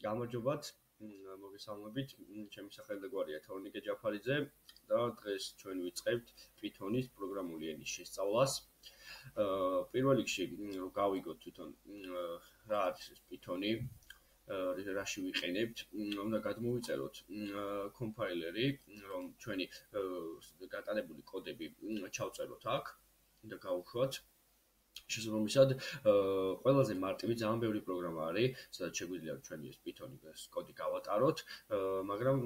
გამარჯობათ, მოგესალმებით, ჩემი სახელი გვარია თორნიკე ჯაფარიძე და დღეს ჩვენ ვიწყებთ Python-ის პროგრამული ენის შესწავლას. პირველ რიგში გავიგოთ თვითონ რა არის ეს Python-ი, რაში ვიყენებთ, უნდა გადმოვიწეროთ კომპაილერი, რომ ჩვენი გატანებული კოდები ჩავწეროთ აქ და გავუშვათ. შესაბამისად, ყველაზე მარტივი ძალიან ბევრი პროგრამა არის, სადაც შეგვიძლია ჩვენი ეს Python-ის კოდი გავატაროთ, მაგრამ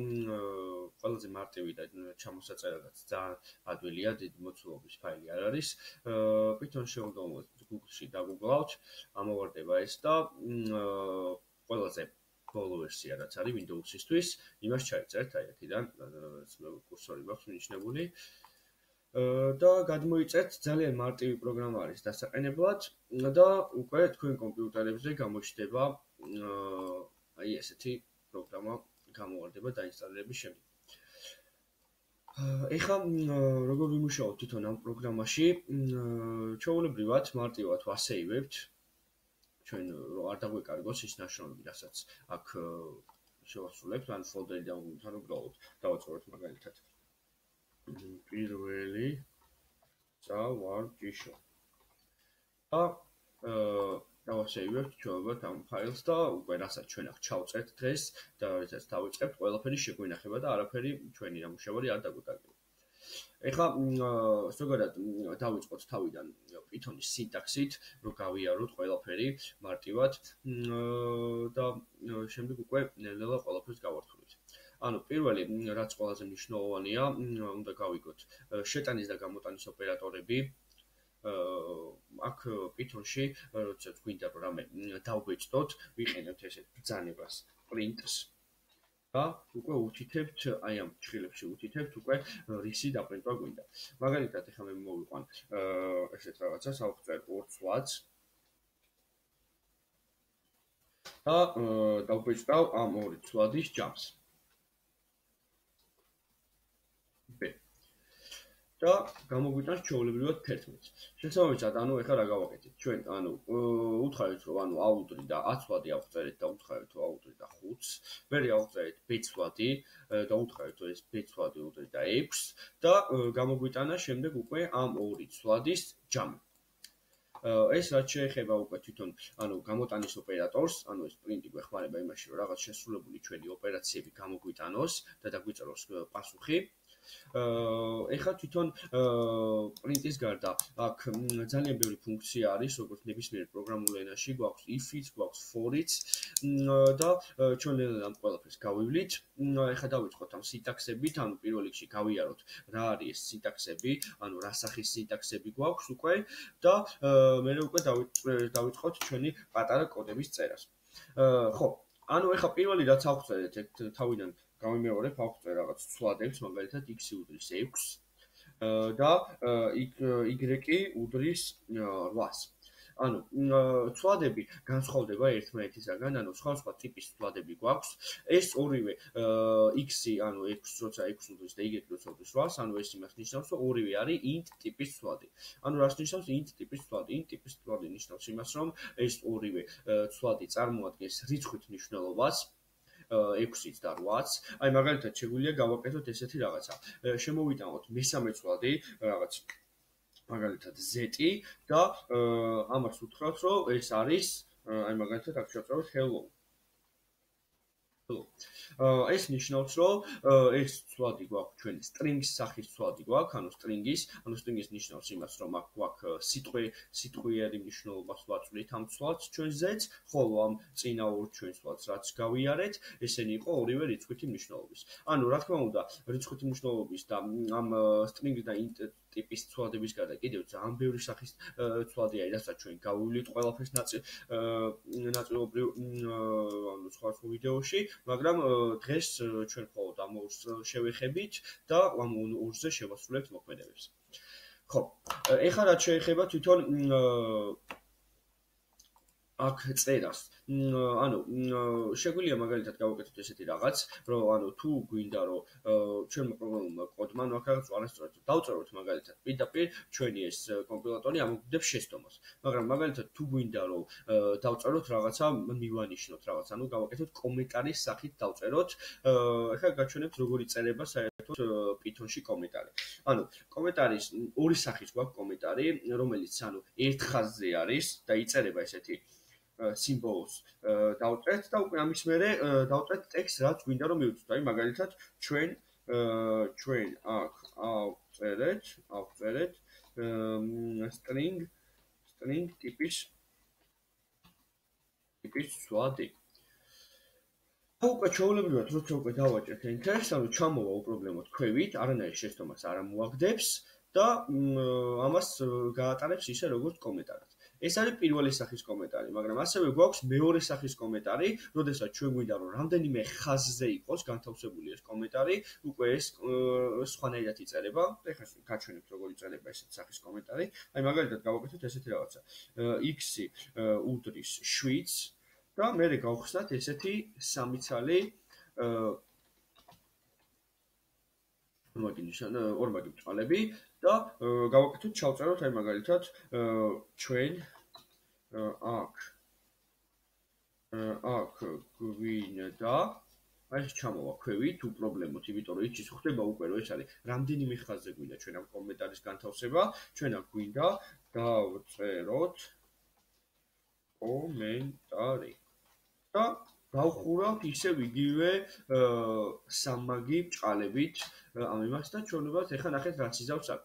ყველაზე მარტივი და ჩამოსაწერადაც ძალიან ადვილია, დიდი მოცულობის ფაილი არ არის. Python შეუძლოა Google-ში დაგუგლავთ, ამოვარდება ეს და ყველაზე ბოლო ვერსია რაც არის Windows-ისთვის, იმას ჩაიწერთ აი აქედან, კურსორი მაქვს მინიშნებული. და გადმოიწერთ ძალიან მარტივი პროგრამა არის დასაყენებლად და უკვე თქვენ კომპიუტერებზე გამოჩნდება აი ესეთი პროგრამა გამოვარდება დაინსტალირების შემდეგ. ეხლა როგორ ვიმუშაოთ თვითონ ამ პროგრამაში, ჩვეულებრივად მარტივად ვასეივებთ ჩვენ რომ არ დაგვეკარგოს ის ნაშრომები, რასაც აქ შევასრულებთ, ან ფოლდერი დავუგებთ, უბრალოდ დავაწყობთ მაგალითად პირველი წავარჯიშო. და დავასეივებთ ჩვეულებრივად ამ ფაილს და უკვე რასაც ჩვენ აქ ჩავწერთ დღეს და რასაც დავიწყებთ, ყველაფერი შეგვინახება და არაფერი ჩვენი ნამუშევარი არ დაგვეკარგება. ეხლა ზოგადად დავიწყოთ თავიდან Python-ის სინტაქსით, რომ გავიაროთ ყველაფერი მარტივად და შემდეგ უკვე ნელ-ნელა ყველაფერს გავართულოთ. ანუ პირველი რაც ყველაზე მნიშვნელოვანია, უნდა გავიგოთ შეტანის და გამოტანის ოპერატორები. აქ Python-ში, როდესაც გვინდა რამე დავბეჭდოთ, ვიყენებთ ესეთ ბრძანებას print-ს და უკვე უთითებთ, აი ამ ჭრილებში უთითებთ უკვე რისი დაპრინტვა გვინდა. მაგალითად, ეხლა მე მოვიყვან ესეთ რაღაცას, ავწერთ 2 ცვლადს და დავბეჭდავ ამ 2 ცვლადის ჯამს. და გამოგვიტანს ჩვეულებრივად 11. შესაბამისად, ანუ ეხლა რა გავაკეთეთ? ჩვენ უთხარით რომ აუდრი და 10 ცვლადი ავწერეთ და უთხარით რომ აუდრი და 5-ს, მერე ავწერეთ b ცვლადი და უთხარით რომ ეს b ცვლადი უდრი და 6-ს და გამოგვიტანა შემდეგ უკვე ამ 2 ცვლადის ჯამი. ეს რაც შეეხება უკვე თვითონ გამოტანის ოპერატორს, ეს პრინტი გვეხმარება იმაში, რომ რაღაც შესრულებული ჩვენი ოპერაციები გამოგვიტანოს და დაგვიწეროს პასუხი. ეხლა თვითონ პრინტის გარდა აქ ძალიან ბევრი ფუნქცია არის, როგორც ნებისმიერ პროგრამულ ენაში, გვაქვს if-იც, გვაქვს for-იც და ჩვენ ამ ყველაფერს გავივლით. ეხლა დავიწყოთ ამ სინტაქსებით, პირველ რიგში გავიაროთ რა არის ეს სინტაქსები, რა სახის სინტაქსები გვაქვს უკვე და მერე უკვე დავიწყოთ ჩვენი პატარა კოდების წერას. ხო, ეხლა პირველი რაც ავწერეთ, თავიდან გამიმეორებ, ავწერთ რაღაც ცვლადებს, მაგალითად x უდრის 6-ს და y უდრის 8-ს. ცვლადები განსხვავდება ერთმანეთისაგან, სხვა ტიპის ცვლადები გვაქვს. ეს ორივე x-ი, 6, როცა 6 უდრის და y როცა უდრის 8-ს, ეს იმას ნიშნავს, რომ ორივე არის int ტიპის ცვლადი. რას ნიშნავს int ტიპის ცვლადი? int ტიპის ცვლადი ნიშნავს იმას, რომ ეს ორივე ცვლადი წარმოადგენს რიცხვით მნიშვნელობას 6-იც და 8-ც. აი მაგალითად შეგვიძლია გავაკეთოთ ესეთი რაღაცა. შემოვიტანოთ მესამე ცვლადი, რაღაც მაგალითად z-ი და ამას უთხრათ, რომ ეს არის, აი მაგალითად აქ შევწავოთ hello. ეს ნიშნავს, რომ ეს ცვლადი გვაქვს ჩვენი string-ის სახის ცვლადი გვაქვს, string-ის ნიშნავს იმას, რომ აქ გვაქვს სიტყვიერი მნიშვნელობას ვაწვდით ამ ცვლადს ჩვენ z-ს, ხოლო ამ წინა ორ ჩვენ ცვლადს რაც გავიარეთ, ესენი იყო ორივე რიცხვითი მნიშვნელობის. რა თქმა უნდა, რიცხვითი მნიშვნელობის და ამ string და int ტიპის ცვლადების გარდა კიდევ ძალიან ბევრი სახის ცვლადი არის, რასაც ჩვენ გავივლით ყველაფერს ნაწილობრივ სხვა ვიდეოში, მაგრამ დღეს ჩვენ მხოლოდ ამ ორს შევეხებით და ამ ორზე შევასრულებთ მოქმედებებს. ხო, ეხლა რაც შეეხება თვითონ აქ წერას. ანუ შეგვიძლია მაგალითად გავაკეთოთ ესეთი რაღაც, რომ ანუ თუ გვინდა რომ ჩვენმა პროგრამულმა კოდმა აქ რაღაც არასწორად დავწეროთ მაგალითად პირდაპირ ჩვენი ეს კომპილატორი ამოგვდებს შეცდომას. მაგრამ მაგალითად თუ გვინდა რომ დავწეროთ რაღაცა მივანიშნოთ რაღაც, ანუ გავაკეთოთ კომენტარის სახით დავწეროთ. ახლა გაჩვენებთ როგორი წერება საერთოდ Python-ში კომენტარი. ანუ კომენტარის ორი სახის გვაქვს კომენტარი, რომელიც ანუ ერთ ხაზზე არის და იწერება ესეთი სიმბოლოს დავწერთ და უკვე ამის მერე დავწერთ ტექსტს, რაც გვინდა რომ მივუწოთ. აი მაგალითად ჩვენ აქ ავწერეთ string ტიპის სვადი. უკვე ჩვეულებრივად როცა უკვე დავაჭერთ enter-ს, ანუ ჩამოვა უპრობლემოდ ქვევით, არანაირ შეცდომას არ ამოაგდებს და ამას გაატარებს ისე როგორც კომენტარად. ეს არის პირველი სახის კომენტარი, მაგრამ ასევე გვაქვს მეორე სახის კომენტარი, როდესაც ჩვენ გვინდა რომ რამდენიმე ხაზზე იყოს განთავსებული ეს კომენტარი, უკვე ეს სხვანაირად იწერება. ეხლა გაჩვენებთ როგორ იწერება ესეთი სახის კომენტარი. აი მაგალითად გავაკეთოთ ესეთი რაღაცა. x-ი უდრის 7-ს და მერე გავხსნათ ესეთი სამი ცალი ორმაგი ბჭყალები და გავაკეთოთ ჩავწეროთ აი მაგალითად ჩვენ აქ გვინდა აი ჩამოვა ქვევით უპრობლემოდ, იმიტომ რომ იცის ხდება უკვე რომ ეს არის რამდენიმე ხაზზე გვინდა ჩვენ ამ კომენტარის განთავსება, ჩვენ აქ გვინდა დავწეროთ კომენტარი და დავხურავთ ისევ იგივე სამმაგი ბჭყალებით ამ იმას და ჩვენ ვუყურებთ ეხლა ნახეთ რაც იზავს აქ.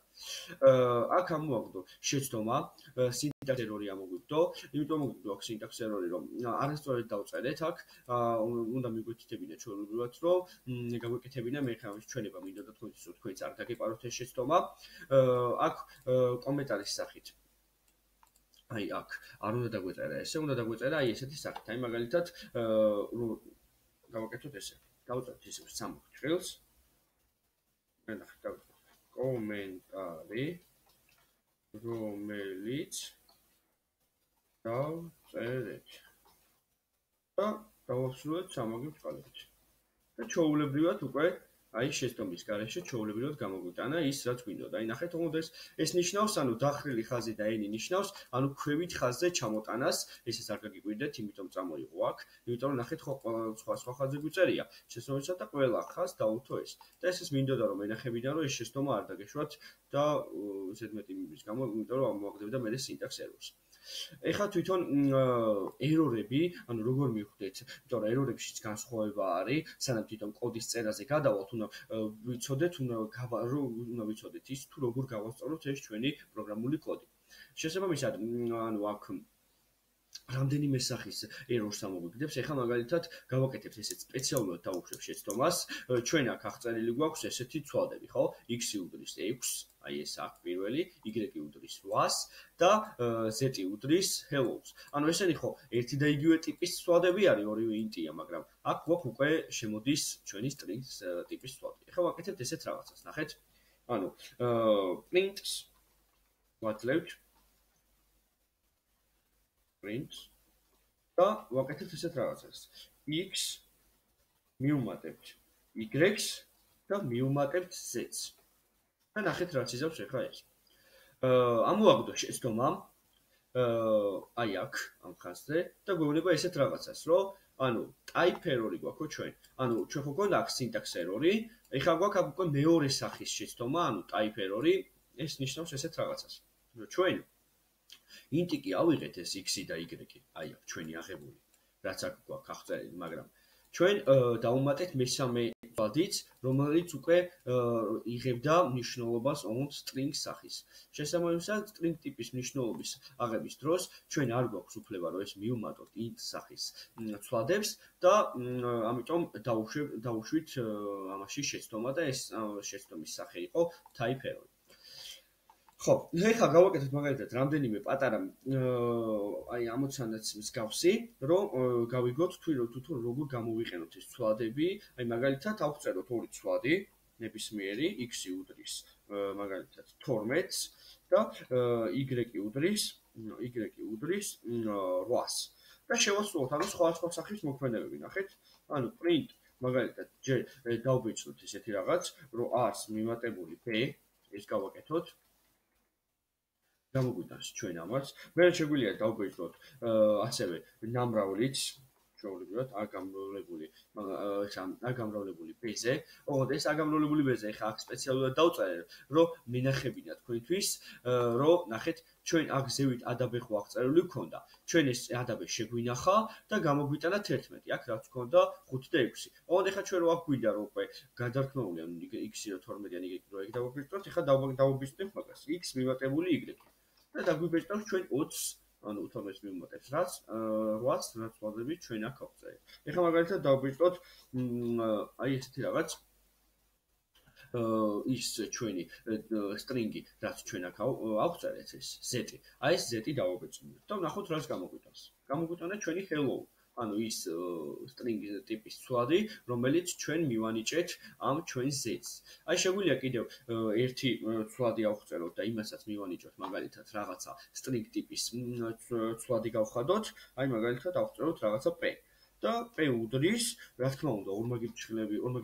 აქ ამოვაგდო შეცდომა, სინტაქს ერორი ამოგვიგდო, იმიტომ მოგვიგდო აქ სინტაქს ერორი, რომ არასწორად დავწერეთ აქ, უნდა მიგვეთითებინა ჩვეულებრივად, რომ გაგვეკეთებინა მე ხა ჩვენება მინდოდა თქვენთვის, რომ თქვენც არ დაგეპაროთ ეს შეცდომა. აქ კომენტარის სახით აი აქ არ უნდა დაგვეწერა ესე, უნდა დაგვეწერა აი ესეთი სახით. აი მაგალითად გავაკეთოთ ესე. დავწერთ ისე სამ ჭრილს. ნახეთ კომენტარი რომელიც დავწერეთ და დავაფსრულეთ სამოგი ბჭყალებით. და ჩვეულებრივად უკვე აი შეცდომის გარეშე ჩვეულებრივად გამოგვიტანა ის რაც გვინდოდა. აი ნახეთ, თუნდაც ეს ნიშნავს, ანუ დახრილი ხაზი და n ნიშნავს, ანუ ქვევით ხაზზე ჩამოტანას, ესეც არ გაგიკვირდეთ, იმიტომ წამოიღო აქ, იმიტომ რომ ნახეთ ხო სხვა ხაზზე გვიწერია შეცდომისა და ყველა ხაზს დავუთო ეს. და ესეც მინდოდა რომ ენახებინა რომ ეს შეცდომა არ დაგეშვათ და ზედმეტი იმის გამო, იმიტომ რომ ამოაგდებდა მე სინტაქს ერორს. ეხლა თვითონ ერორები, ანუ როგორ მივხვდეთ, იმიტომ რომ ერორებშიც განსხვავება არის, სანამ თვითონ კოდის წერაზე გადავალთ, უნდა ვიცოდეთ, უნდა ვიცოდეთ ის თუ როგორ გავასწოროთ ეს ჩვენი პროგრამული კოდი. შესაბამისად, ანუ აქ რამდენიმე სახის ერორს ამოგვიგდებს. ეხლა მაგალითად გავაკეთებთ ესეთ სპეციალურად დავუშვებ შეცდომას. ჩვენ აქ აღწერილი გვაქვს ესეთი ცვალები, ხო? x-ი უდრის 6, აი ეს აქ პირველი, y-ი უდრის 8-ს და z-ი უდრის hello-ს. ანუ ესენი ხო ერთი და იგივე ტიპის ცვალები არის, ორივე int-ია, მაგრამ აქ გვაქვს უკვე შემოდის ჩვენი string-ს ტიპის ცვალები. ეხლა ვაკეთებთ ესეთ რაღაცას, ნახეთ? ანუ print-ს ვაძლევთ და ვაკეთებთ ესეთ რაღაცას. x მივუმატებთ y-ს და მივუმატებთ z-ს. და ნახეთ რაც იზავს ეხლა ეს. ამოვაგდო შეცდომა აი აქ ამ ხაზზე და გვეუბნება ესეთ რაღაცას, რომ ანუ type error-ი გვაქვს ჩვენ. ანუ ჩვენ ხო გვქონდა აქ syntax error-ი, ეხლა გვაქვს აქ უკვე მეორე სახის შეცდომა, ანუ type error-ი, ეს ნიშნავს ესეთ რაღაცას. ჩვენ int-ი კი ავიღეთ ეს x-ი და y-ი, აი აქ ჩვენი აღებული, რაც აქ გვაქვს აღწერილი, მაგრამ ჩვენ დავუმატეთ მესამე ვადით, რომელიც უკვე იღებდა მნიშვნელობას own string სახის. შესაბამისად, string ტიპის მნიშვნელობის აღების დროს ჩვენ არ გვაქვს უფლება, რომ ეს მივუმატოთ int სახის ცვლადებს და ამიტომ დავუშვით ამაში შეცდომა და ეს შეცდომის სახე იყო type error. ხო, ეხლა გავაკეთოთ მაგალითად რამდენიმე პატარა აი ამოცანაც მსგავსი, რომ გავიგოთ თუ როგორ გამოვიყენოთ ეს ცვლადები. აი მაგალითად ავწეროთ ორი ცვლადი, ნებისმიერი x-ი უდრის მაგალითად 12-ს და y-ი უდრის 8-ს. და შევასრულოთ ანუ სხვა სახის მოქმედებები. ნახეთ, ანუ print მაგალითად ჯერ დავბეჭდოთ ესეთი რაღაც, რომ არის მიმატებული b, ეს გავაკეთოთ. გამოგვიტანს ჩვენ ამას. მე შეგვიძლია დავბეჭდოთ ასევე ნამრავლიც ჩვეულებრივად არ გამრავლებული b-ზე. ოღონდ ეს აგამრავლებული b-ზე ხა აქ სპეციალურად დავწერე, რომ მინახებინა თქვენთვის, რომ ნახეთ ჩვენ აქ ზევით ADB ხო აღწერილი გქონდა. ჩვენ ეს ADB შეგვინახა და გამოგვიტანა 11. აქ რაც გქონდა 5 და 6. ოღონდ ეხა ჩვენ რო აქ გვიდა რომ უკვე გადარქმეული ანუ x-ი და 12 ან y-ი რო ეგ დავაბეჭდოთ, ეხა დავაბეჭდეთ მაგას x მიმატებული y. და დაგვიბეჭდავს ჩვენ 20 ანუ 12 მიმატებს რაც 8 რაც ვადებით ჩვენ აქ ავწერეთ. ეხლა მაგალითად დავბეჭდოთ აი ესეთი რაღაც ის ჩვენი სტრინგი რაც ჩვენ აქ ავწერეთ ეს z. აი ეს z დავაბეჭდით და ნახოთ რას გამოგვიტანს. გამოგვიტანა ჩვენი hello. ანუ ის string ტიპის ცვლადი, რომელიც ჩვენ მივანიჭეთ ამ ჩვენ z-ს. აი შეგვიძლია კიდევ ერთი ცვლადი ავხსენოთ და იმასაც მივანიჭოთ მაგალითად რაღაცა string ტიპის ცვლადი გავხადოთ, აი მაგალითად ავხსენოთ რაღაცა p. და p უდრის, რა თქმა უნდა, ორმაგი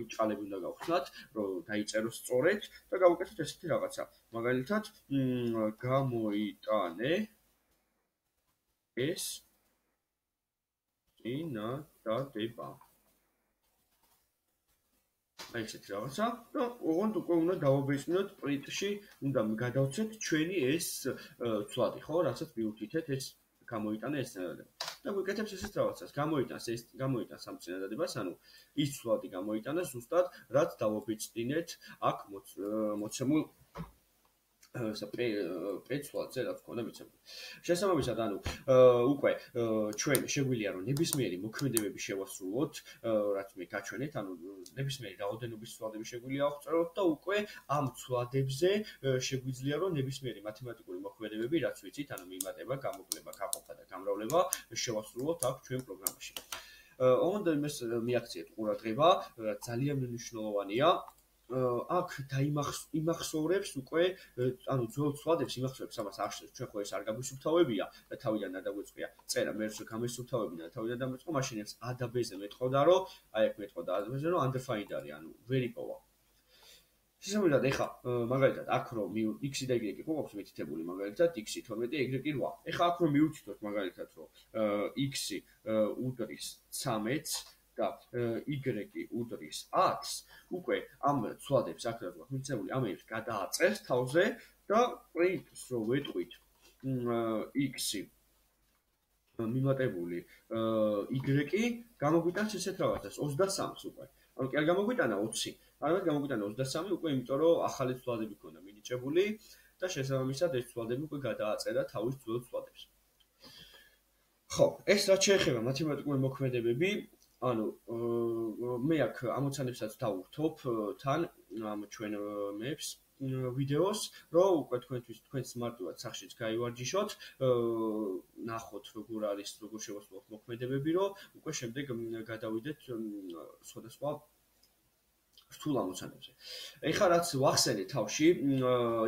ბრჭყალები უნდა გავხსნათ, რომ დაიწეროს სწორედ და გავუკეთოთ ესეთი რაღაცა. მაგალითად, გამოიტანე ეს ინადადება. აი ესეთი რაღაცა და ოღონდ უკვე უნდა დავაბეჭდნოთ print-ში, უნდა გადავცეთ ჩვენი ეს ცვლადი, ხო, რასაც მივუთითეთ ეს გამოიტანა ეს წინადადება. და გვიკეთებს ესეთ რაღაცას, გამოიტანს ამ წინადადებას, ანუ ის ცვლადი გამოიტანა ზუსტად, რაც დავაბეჭდინეთ აქ მოცემულ პეცვლადზე რაც ქონდა მიცემული. შესაბამისად, ანუ უკვე ჩვენ შეგვიძლია რომ ნებისმიერი მოქმედებები შევასრულოთ, რაც მე გაჩვენეთ, ანუ ნებისმიერი რაოდენობის ცვლადები შეგვიძლია ავწეროთ და უკვე ამ ცვლადებზე შეგვიძლია რომ ნებისმიერი მათემატიკური მოქმედებები, რაც ვიცით, ანუ მიმატება, გამოკლება, გაყოფა და გამრავლება შევასრულოთ აქ ჩვენ პროგრამაში. ოღონდ იმას მიაქციეთ ყურადღება, ძალიან მნიშვნელოვანია აქ იმახსოვრებს უკვე ანუ ძველ ცვლადებს იმახსოვრებს ამას აღშევს ჩვენ ხო ეს არ გაგვისუფთავებია და თავიდან დაგვეწყია წერა მე რო გამისუფთავებინა და თავიდან დამეწყო მაშინ ეს ADB-ზე მეტყოდა რომ აი აქ მეტყოდა ADB-ზე რომ undefined არის ანუ ვერ იპოვა შესაბამისად ეხა მაგალითად აქ რომ x-ი და y-ი ყოფს მითითებული მაგალითად x-ი 12 y-ი 8 ეხა აქ რომ მივუთითოთ მაგალითად რომ x-ი უდრის 13 და y-ი უდრის 10-ს, უკვე ამ ცვლადებს აქ რაც გვაქვს მიცემული, ამებს გადააწერს თავზე და print-ს რო ვეტყვით x-ი მიმატებული y-ი გამოგვიტანს ესეთ რაღაცას 23-ს უკვე. ანუ კი არ გამოგვიტანა 20, არამედ გამოგვიტანა 23 უკვე იმიტომ რომ ახალი ცვლადები ქონდა მინიჭებული და შესაბამისად ეს ცვლადები უკვე გადააწერა თავის ძველ ცვლადებს. ხო, ეს რაც შეეხება მათემატიკური მოქმედებები ანუ მე აქ ამოცანებსაც დავურთობ თან ამ ჩვენ მეებს ვიდეოს, რომ უკვე თქვენს მარტივად სახშიც გაივარჯიშოთ, ნახოთ როგორ არის, როგორ შევასრულოთ მოქმედებები, რომ უკვე შემდეგ გადავიდეთ სხვადასხვა რთულ ამოცანებზე. ეხლა რაც ვახსენე თავში,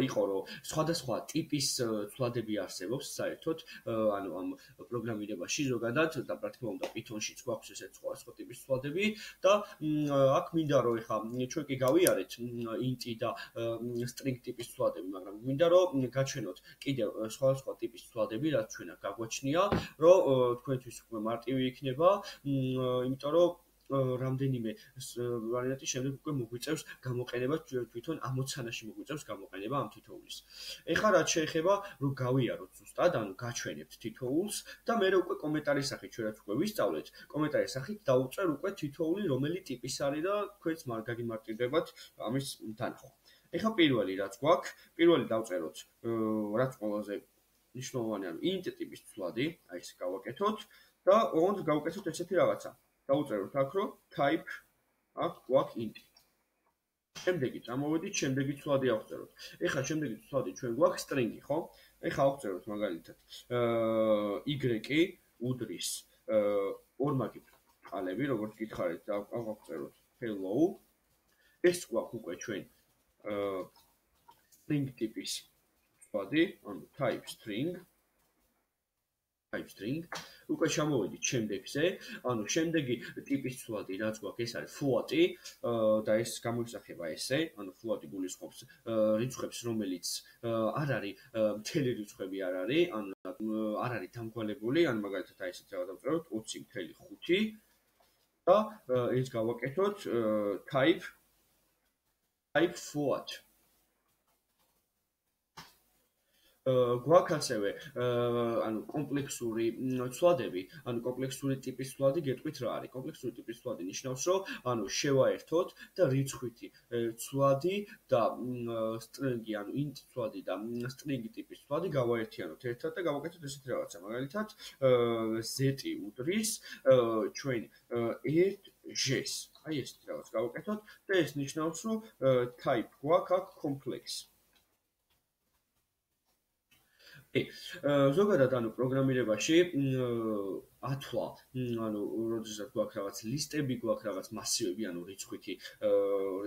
იყო რომ სხვადასხვა ტიპის ცვლადები არსებობს საერთოდ, ანუ ამ პროგრამირებაში ზოგადად და რა თქმა უნდა Python-შიც გვაქვს ესეთ სხვადასხვა ტიპის ცვლადები და აქ მინდა რომ ეხლა ჩვენ კი გავიარეთ int და string ტიპის ცვლადები, მაგრამ მინდა რომ გაჩვენოთ კიდევ სხვადასხვა ტიპის ცვლადები, რაც ჩვენ აქ გაგვაჩნია, რომ თქვენთვის უკვე მარტივი იქნება, იმიტომ რომ რამდენიმე ვარიანტის შემდეგ უკვე მოგვიწევს გამოყენება თვითონ ამოცანაში მოგვიწევს გამოყენება ამ თითოეულის. ეხლა რაც შეეხება რომ გავიაროთ ზუსტად, ანუ გაჩვენებთ თითოეულს და მე უკვე კომენტარის სახით ჩვენ რაც უკვე ვისწავლეთ, კომენტარის სახით დავუწერ უკვე თითოეული რომელი ტიპის არის და თქვენც გაგიმარტივდებათ ამის თანახმად. ეხლა პირველი რაც გვაქვს, პირველი დავწეროთ რაც ყველაზე მნიშვნელოვანი ანუ int ტიპის ცვლადი, აი ეს გავაკეთოთ და ოღონდ გავუკეთოთ ესეთი რაღაცა. დავუწეროთ აქ რომ type აქ გვაქვს int. შემდეგი წამოვედით, შემდეგი ცვლადი ავწეროთ. ეხლა შემდეგი ცვლადი ჩვენ გვაქვს string-ი, ხო? ეხლა ავწეროთ მაგალითად y-ი უდრის ორმაგი ბრჭყალები, როგორც გითხარით, ავწეროთ hello. ეს გვაქვს უკვე ჩვენ string ტიპის ცვლადი, ანუ type string უკვე ჩამოვედით შემდეგზე, ანუ შემდეგი ტიპის ცვლადი რაც გვაქვს ეს არის float-ი და ეს გამოისახება ესე, ანუ float-ი გულისხმობს რიცხვებს, რომელიც არ არის მთელი რიცხვები არ არის, ანუ არ არის დამგვალებული, ანუ მაგალითად აი ესეთ რაღაც დავწეროთ 20.5 და ეს გავაკეთოთ type float. გვაქვს ასევე ანუ კომპლექსური ცვლადები, ანუ კომპლექსური ტიპის ცვლადი გეტყვით რა არის. კომპლექსური ტიპის ცვლადი ნიშნავს, რომ ანუ შევაერთოთ და რიცხვითი ცვლადი და string-ი, ანუ int ცვლადი და string-ი ტიპის ცვლადი გავაერთიანოთ ერთად და გავაკეთოთ ესეთი რაღაცა. მაგალითად, z-ი უდრის ჩვენ 1j-ს. აი ესეთი რაღაც გავაკეთოთ და ეს ნიშნავს, რომ type გვაქვს აქ complex. ზოგადად ანუ პროგრამირებაში ათვლა, ანუ როდესაც გვაქვს რაღაც ლისტები, გვაქვს რაღაც მასივები, ანუ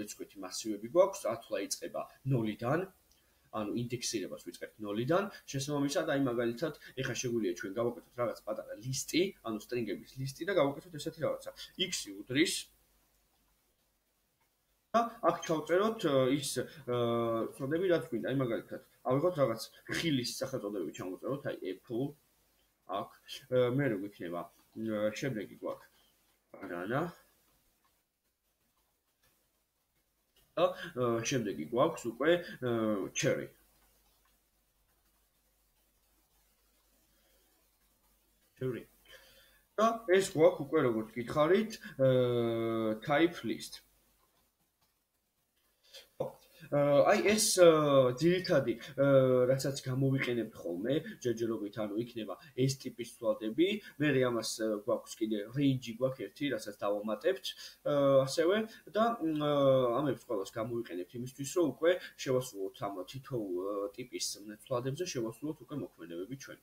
რიცხვითი მასივები გვაქვს, ათვლა იწყება 0-დან, ანუ ინდექსირებას ვიწყებთ 0-დან, შესაბამისად, აი მაგალითად, ეხლა შეგვიძლია ჩვენ გავაკეთოთ რაღაც პატარა ლისტი, ანუ სტრინგების ლისტი და გავაკეთოთ ესეთი რაღაცა. x-ი უდრის და აქ ჩავწეროთ ის ცოდები რაც გვინდა, აი მაგალითად ავიღოთ რაღაც ხილის სახელწოდებები ჩამოვწეროთ, აი apple აქ მე რო გვიქნება შემდეგი გვაქვს banana და შემდეგი გვაქვს უკვე cherry და ეს გვაქვს უკვე როგორც გითხარით type list. აი ეს ძირითადი რასაც გამოვიყენებთ ხოლმე ჯერჯერობით, ანუ იქნება ეს ტიპის ცვლადები, მე ამას გვაქვს კიდე range-ი გვაქვს ერთი, რასაც დავამატებთ ასევე და ამებს ყველას გამოვიყენებთ იმისთვის, რომ უკვე შევასრულოთ ამ თითოეულ ტიპის ცვლადებზე შევასრულოთ უკვე მოქმედებები ჩვენ.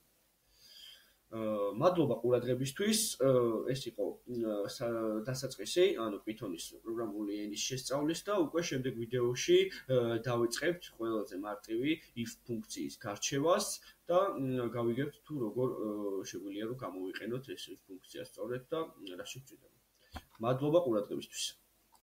მადლობა ყურადღებისთვის, ეს იყო დასაწყისი, ანუ Python-ის პროგრამული ენის შესწავლის და უკვე შემდეგ ვიდეოში დავიწყებთ ყველაზე მარტივი if ფუნქციის გარჩევას და გავიგებთ თუ როგორ შეგვიძლია რომ გამოვიყენოთ ეს if ფუნქცია სწორედ და რა შეგვიძლია. მადლობა ყურადღებისთვის.